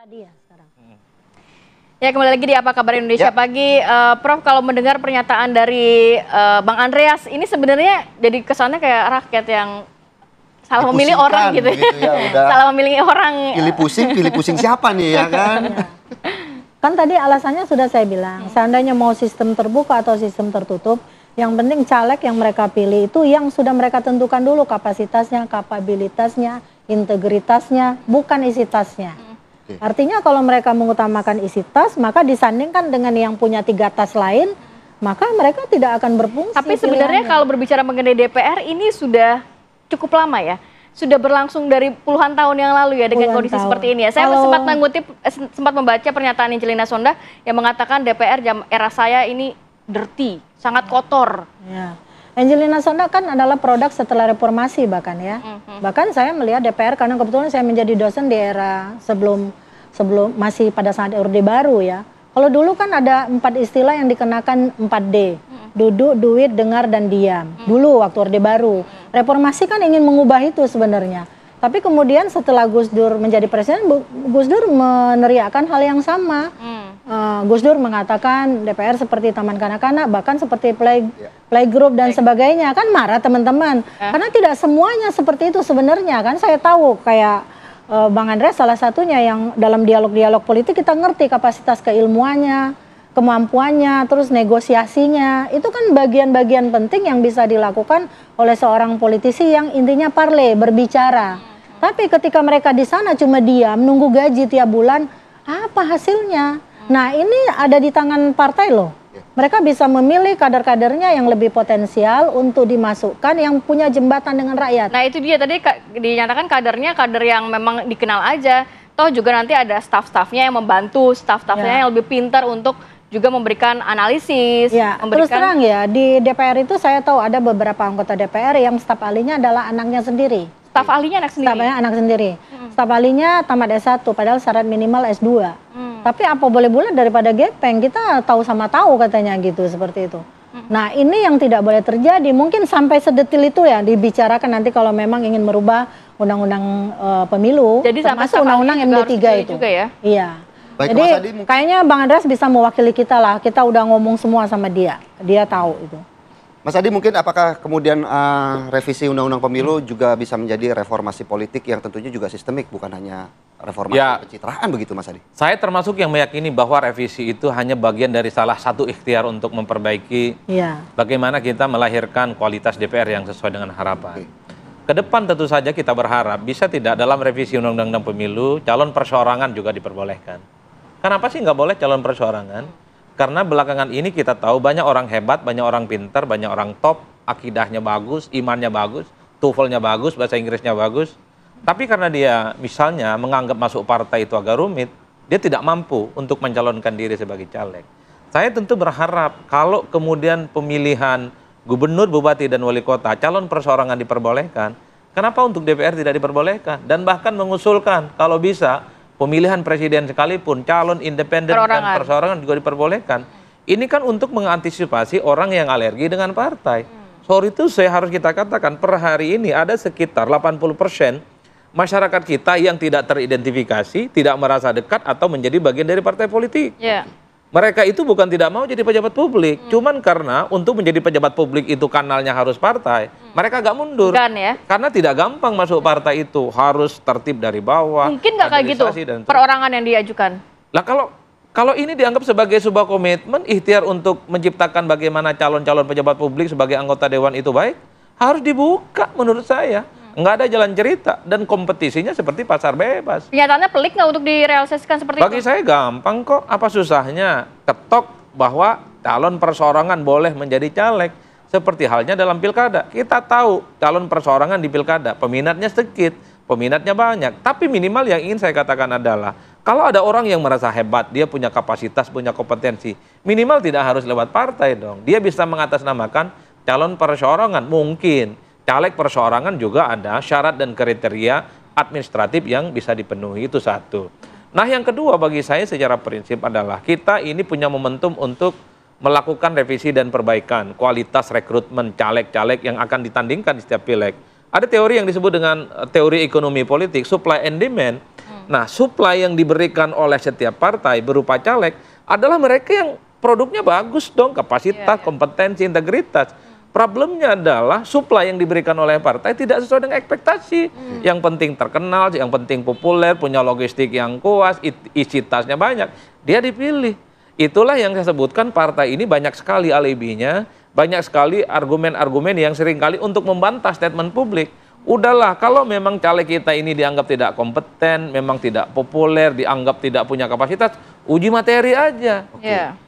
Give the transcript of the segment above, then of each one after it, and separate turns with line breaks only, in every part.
Tadi ya sekarang.
Ya, kembali lagi di Apa Kabar Indonesia Pagi. Prof, kalau mendengar pernyataan dari Bang Andreas, ini sebenarnya jadi kesannya kayak rakyat yang salah memilih orang gitu
ya. Udah
salah memilih orang.
pilih pusing siapa nih ya kan?
Ya. Kan tadi alasannya sudah saya bilang, seandainya mau sistem terbuka atau sistem tertutup, yang penting caleg yang mereka pilih itu yang sudah mereka tentukan dulu kapasitasnya, kapabilitasnya, integritasnya, bukan isi tasnya. Artinya kalau mereka mengutamakan isi tas, maka disandingkan dengan yang punya 3 tas lain, maka mereka tidak akan berfungsi.
Tapi sebenarnya kalau berbicara mengenai DPR ini sudah cukup lama ya, sudah berlangsung dari puluhan tahun yang lalu ya dengan kondisi seperti ini ya. Saya sempat membaca pernyataan Angelina Sondah yang mengatakan DPR era saya ini dirty, sangat kotor. Ya.
Angelina Sondah kan adalah produk setelah reformasi bahkan ya. Bahkan saya melihat DPR karena kebetulan saya menjadi dosen di era sebelum masih pada saat Orde Baru ya. Kalau dulu kan ada 4 istilah yang dikenakan 4D. Duduk, duit, dengar, dan diam. Dulu waktu Orde Baru. Reformasi kan ingin mengubah itu sebenarnya. Tapi kemudian setelah Gus Dur menjadi presiden, Gus Dur meneriakkan hal yang sama. Gus Dur mengatakan DPR seperti taman kanak-kanak, bahkan seperti playgroup dan sebagainya. Kan marah teman-teman. Karena tidak semuanya seperti itu sebenarnya kan. Saya tahu kayak Bang Andreas salah satunya yang dalam dialog-dialog politik kita ngerti kapasitas keilmuannya, kemampuannya, terus negosiasinya. Itu kan bagian-bagian penting yang bisa dilakukan oleh seorang politisi yang intinya parle, berbicara. Tapi ketika mereka di sana cuma diam, nunggu gaji tiap bulan, apa hasilnya? Nah ini ada di tangan partai loh. Mereka bisa memilih kader-kadernya yang lebih potensial untuk dimasukkan yang punya jembatan dengan rakyat.
Nah itu dia tadi dinyatakan kadernya kader yang memang dikenal aja. Toh juga nanti ada staf-stafnya yang membantu, staf-stafnya yang lebih pintar untuk juga memberikan analisis.
Ya, terus terang ya di DPR itu saya tahu ada beberapa anggota DPR yang staf ahlinya adalah anaknya sendiri.
Staf ahlinya anak sendiri?
Staf ahlinya anak sendiri. Staf ahlinya tamat S1 padahal syarat minimal S2. Tapi apa boleh bulat daripada gepeng, kita tahu sama tahu katanya gitu, seperti itu. Nah ini yang tidak boleh terjadi, mungkin sampai sedetil itu ya dibicarakan nanti kalau memang ingin merubah undang-undang pemilu.
Jadi
termasuk undang-undang MD3 itu.
Juga ya?
Iya.
Baik,
jadi kayaknya Bang Andreas bisa mewakili kita lah, kita udah ngomong semua sama dia tahu itu.
Mas Adi, mungkin apakah kemudian revisi undang-undang pemilu juga bisa menjadi reformasi politik yang tentunya juga sistemik, bukan hanya reformasi pencitraan begitu Mas Adi?
Saya termasuk yang meyakini bahwa revisi itu hanya bagian dari salah satu ikhtiar untuk memperbaiki bagaimana kita melahirkan kualitas DPR yang sesuai dengan harapan. Kedepan tentu saja kita berharap bisa tidak dalam revisi undang-undang pemilu calon perseorangan juga diperbolehkan. Kenapa sih nggak boleh calon perseorangan? Karena belakangan ini kita tahu banyak orang hebat, banyak orang pintar, banyak orang top, akidahnya bagus, imannya bagus, TOEFL-nya bagus, bahasa Inggrisnya bagus. Tapi karena dia misalnya menganggap masuk partai itu agak rumit, dia tidak mampu untuk mencalonkan diri sebagai caleg. Saya tentu berharap kalau kemudian pemilihan gubernur, bupati, dan wali kota, calon perseorangan diperbolehkan, kenapa untuk DPR tidak diperbolehkan? Dan bahkan mengusulkan kalau bisa, pemilihan presiden sekalipun, calon independen dan perseorangan juga diperbolehkan. Ini kan untuk mengantisipasi orang yang alergi dengan partai. Sorry itu saya harus kita katakan, per hari ini ada sekitar 80% masyarakat kita yang tidak teridentifikasi, tidak merasa dekat atau menjadi bagian dari partai politik. Mereka itu bukan tidak mau jadi pejabat publik, cuman karena untuk menjadi pejabat publik itu kanalnya harus partai, mereka gak mundur. Karena tidak gampang masuk partai itu, harus tertib dari bawah.
Mungkin gak kayak gitu perorangan yang diajukan?
Lah kalau ini dianggap sebagai sebuah komitmen, ikhtiar untuk menciptakan bagaimana calon-calon pejabat publik sebagai anggota dewan itu baik, harus dibuka menurut saya. Nggak ada jalan cerita dan kompetisinya seperti pasar bebas.
Kenyataannya pelik nggak untuk direalisasikan seperti itu?
Bagi saya gampang kok, apa susahnya ketok bahwa calon perseorangan boleh menjadi caleg. Seperti halnya dalam pilkada. Kita tahu calon perseorangan di pilkada, peminatnya sedikit, peminatnya banyak. Tapi minimal yang ingin saya katakan adalah, kalau ada orang yang merasa hebat, dia punya kapasitas, punya kompetensi, minimal tidak harus lewat partai dong. Dia bisa mengatasnamakan calon perseorangan, mungkin. Caleg perseorangan juga ada syarat dan kriteria administratif yang bisa dipenuhi, itu satu. Nah yang kedua bagi saya secara prinsip adalah kita ini punya momentum untuk melakukan revisi dan perbaikan kualitas rekrutmen caleg-caleg yang akan ditandingkan di setiap pileg. Ada teori yang disebut dengan teori ekonomi politik, supply and demand. Nah, supply yang diberikan oleh setiap partai berupa caleg adalah mereka yang produknya bagus dong, kapasitas, kompetensi, integritas. Problemnya adalah supply yang diberikan oleh partai tidak sesuai dengan ekspektasi. Yang penting terkenal, yang penting populer, punya logistik yang kuat, isi tasnya banyak, dia dipilih. Itulah yang saya sebutkan, partai ini banyak sekali alibinya, banyak sekali argumen-argumen yang seringkali untuk membantah statement publik. Udahlah, kalau memang caleg kita ini dianggap tidak kompeten, memang tidak populer, dianggap tidak punya kapasitas, uji materi aja.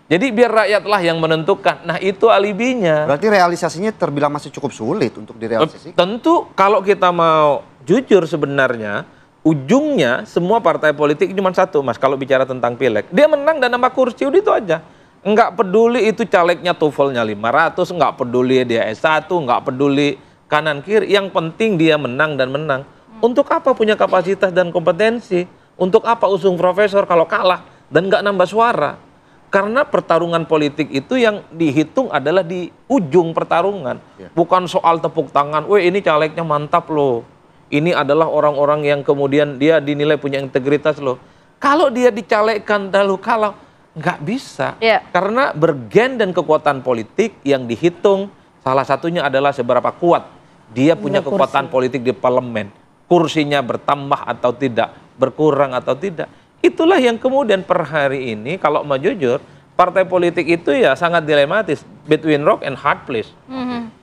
Jadi biar rakyatlah yang menentukan. Nah, itu alibinya.
Berarti realisasinya terbilang masih cukup sulit untuk direalisasikan.
Tentu kalau kita mau jujur sebenarnya, ujungnya semua partai politik cuma satu, Mas, kalau bicara tentang pileg. Dia menang dan nambah kursi, udah itu aja. Enggak peduli itu calegnya TOEFL-nya 500, enggak peduli dia S1, enggak peduli kanan kiri, yang penting dia menang dan menang. Untuk apa punya kapasitas dan kompetensi? Untuk apa usung profesor kalau kalah dan nggak nambah suara? Karena pertarungan politik itu yang dihitung adalah di ujung pertarungan, bukan soal tepuk tangan. Weh, ini calegnya mantap loh. Ini adalah orang-orang yang kemudian dia dinilai punya integritas loh. Kalau dia dicalegkan lalu kalah, nggak bisa. Karena bergen dan kekuatan politik yang dihitung salah satunya adalah seberapa kuat dia punya kekuatan politik di parlemen, kursinya bertambah atau tidak, berkurang atau tidak. Itulah yang kemudian per hari ini kalau mau jujur, partai politik itu ya sangat dilematis, between rock and hard place.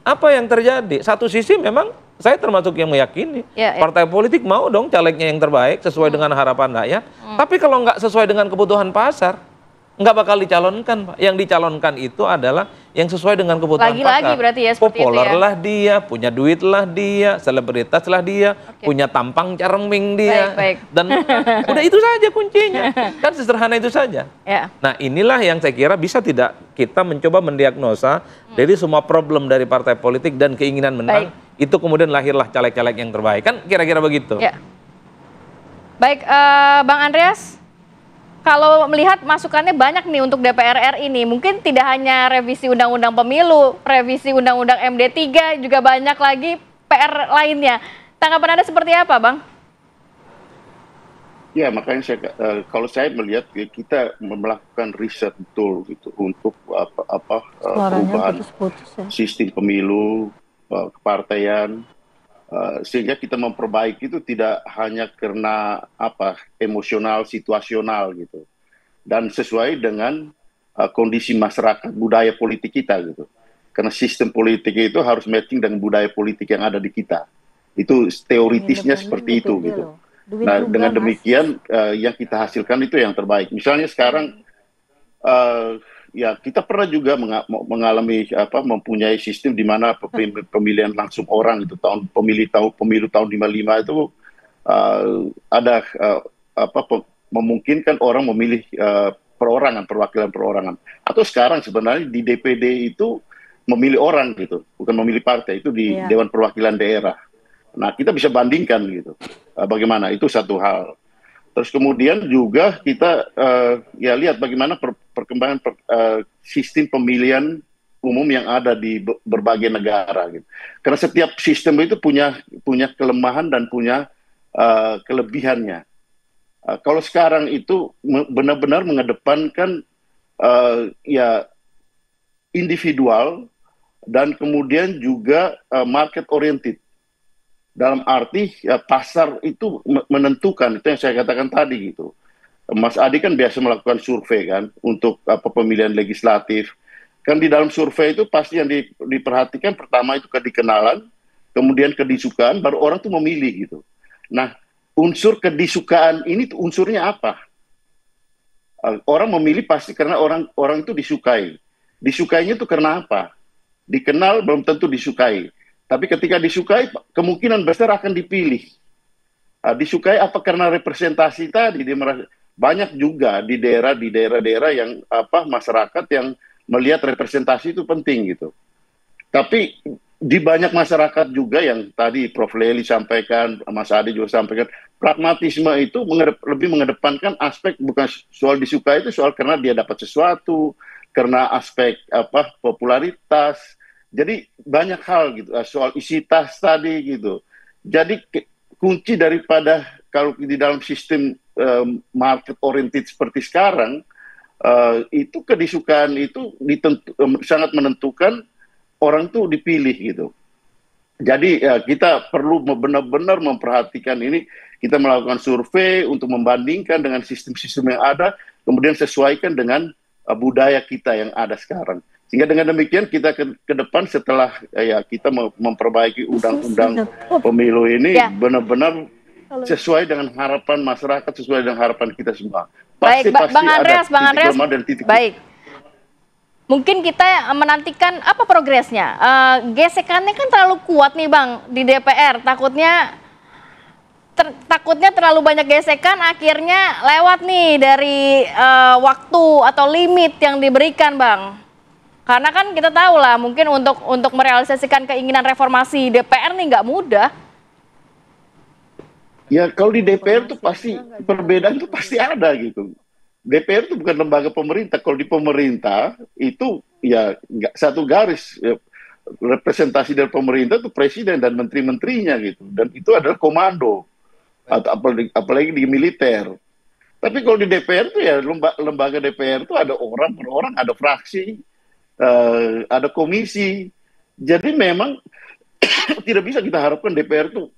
Apa yang terjadi? Satu sisi memang saya termasuk yang meyakini partai politik mau dong calegnya yang terbaik sesuai dengan harapan rakyat. Tapi kalau nggak sesuai dengan kebutuhan pasar, nggak bakal dicalonkan, Pak. Yang dicalonkan itu adalah yang sesuai dengan kebutuhan pasar.
Lagi-lagi berarti ya seperti
populer
itu ya.
lah dia, punya duit lah dia, selebritas lah dia, punya tampang carming dia. Dan udah itu saja kuncinya. Kan sederhana itu saja. Nah, inilah yang saya kira bisa tidak kita mencoba mendiagnosa dari semua problem dari partai politik dan keinginan menang, itu kemudian lahirlah caleg-caleg yang terbaik. Kan kira-kira begitu.
Baik, Bang Andreas, kalau melihat masukannya banyak nih untuk DPR RI ini, mungkin tidak hanya revisi Undang-Undang Pemilu, revisi Undang-Undang MD3, juga banyak lagi PR lainnya. Tanggapan Anda seperti apa, Bang?
Ya, makanya kalau saya melihat kita melakukan riset betul gitu untuk perubahan sistem pemilu, kepartaian, sehingga kita memperbaiki itu tidak hanya karena emosional, situasional gitu, dan sesuai dengan kondisi masyarakat, budaya politik kita gitu. Karena sistem politik itu harus matching dengan budaya politik yang ada di kita. Itu teoritisnya seperti itu gitu. Nah, dengan demikian yang kita hasilkan itu yang terbaik. Misalnya sekarang ya kita pernah juga mengalami mempunyai sistem di mana pemilihan langsung orang itu pemilu tahun 55 itu ada memungkinkan orang memilih perorangan, perwakilan perorangan. Atau sekarang sebenarnya di DPD itu memilih orang gitu, bukan memilih partai, itu di Dewan Perwakilan Daerah. Nah, kita bisa bandingkan gitu. Bagaimana itu satu hal. Terus kemudian juga kita ya lihat bagaimana perkembangan sistem pemilihan umum yang ada di berbagai negara gitu. Karena setiap sistem itu punya kelemahan dan punya kelebihannya. Kalau sekarang itu benar-benar mengedepankan ya individual dan kemudian juga market oriented. Dalam arti pasar itu menentukan, itu yang saya katakan tadi gitu. Mas Adi kan biasa melakukan survei kan untuk pemilihan legislatif. Kan di dalam survei itu pasti yang diperhatikan pertama itu kedikenalan, kemudian kedisukaan, baru orang tuh memilih gitu. Nah, unsur kedisukaan ini tuh unsurnya apa? Orang memilih pasti karena orang itu disukai. Disukainya itu karena apa? Dikenal belum tentu disukai. Tapi ketika disukai, kemungkinan besar akan dipilih. Disukai apa karena representasi tadi? Banyak juga di daerah-daerah yang masyarakat yang melihat representasi itu penting gitu. Tapi di banyak masyarakat juga yang tadi Prof. Lely sampaikan, Mas Adi juga sampaikan, pragmatisme itu lebih mengedepankan aspek bukan soal disukai, itu soal karena dia dapat sesuatu, karena aspek popularitas. Jadi banyak hal gitu, soal isi tas tadi gitu. Jadi kunci daripada kalau di dalam sistem market oriented seperti sekarang, itu kedisukaan itu sangat menentukan orang tuh dipilih gitu. Jadi kita perlu benar-benar memperhatikan ini, kita melakukan survei untuk membandingkan dengan sistem-sistem yang ada, kemudian sesuaikan dengan budaya kita yang ada sekarang. Sehingga dengan demikian kita ke depan setelah kita memperbaiki undang-undang pemilu ini benar-benar sesuai dengan harapan masyarakat, sesuai dengan harapan kita semua. Pasti,
baik, Bang Andreas, baik. Mungkin kita menantikan apa progresnya. Gesekannya kan terlalu kuat nih Bang di DPR. Takutnya terlalu banyak gesekan, akhirnya lewat nih dari waktu atau limit yang diberikan Bang. Karena kan kita tahu lah, mungkin untuk merealisasikan keinginan reformasi DPR nih nggak mudah.
Ya kalau di DPR tuh pasti perbedaan tuh pasti ada gitu. DPR itu bukan lembaga pemerintah. Kalau di pemerintah itu ya nggak satu garis. Ya, representasi dari pemerintah itu presiden dan menteri-menterinya gitu. Dan itu adalah komando. Atau apalagi di militer. Tapi kalau di DPR itu ya lembaga DPR itu ada orang per orang, ada fraksi, ada komisi. Jadi memang tidak bisa kita harapkan DPR itu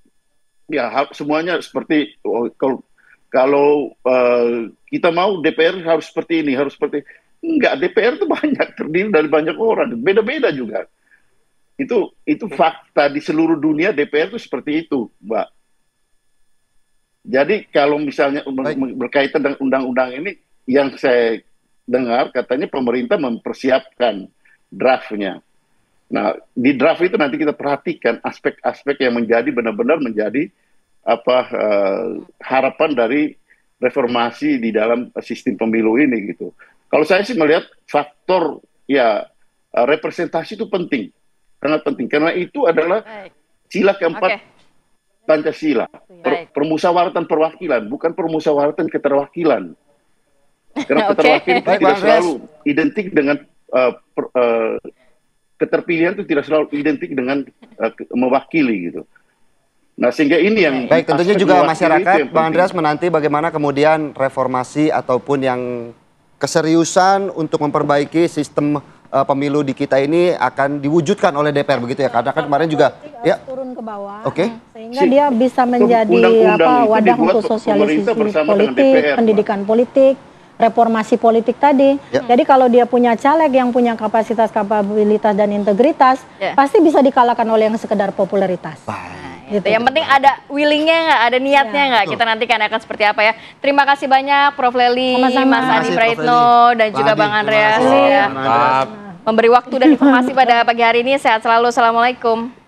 ya semuanya seperti kalau kita mau DPR harus seperti ini, harus seperti enggak. DPR itu banyak, terdiri dari banyak orang, beda-beda juga. Itu fakta di seluruh dunia, DPR itu seperti itu, Mbak. Jadi kalau misalnya berkaitan dengan undang-undang ini, yang saya dengar katanya pemerintah mempersiapkan draftnya. Nah, di draft itu nanti kita perhatikan aspek-aspek yang benar-benar menjadi harapan dari reformasi di dalam sistem pemilu ini gitu. Kalau saya sih melihat faktor representasi itu penting, sangat penting, karena itu adalah sila keempat Pancasila, permusyawaratan perwakilan, bukan permusyawaratan keterwakilan. Karena keterwakilan itu tidak selalu identik dengan keterpilihan, itu tidak selalu identik dengan mewakili gitu. Nah, sehingga ini yang
baik, tentunya juga masyarakat, Bang Andreas, menanti bagaimana kemudian reformasi ataupun yang keseriusan untuk memperbaiki sistem pemilu di kita ini akan diwujudkan oleh DPR begitu ya, karena kan kemarin juga
turun ke bawah,
sehingga
dia bisa menjadi wadah untuk sosialisasi politik, pendidikan politik, reformasi politik tadi. Jadi kalau dia punya caleg yang punya kapasitas, kapabilitas dan integritas, pasti bisa dikalahkan oleh yang sekedar popularitas.
Gitu. Yang penting ada willingnya nggak, ada niatnya nggak. Kita nantikan akan seperti apa ya. Terima kasih banyak Prof. Lely, Mas Adi Praitno, dan juga Bang Andreas ya, memberi waktu dan informasi pada pagi hari ini. Sehat selalu. Assalamualaikum.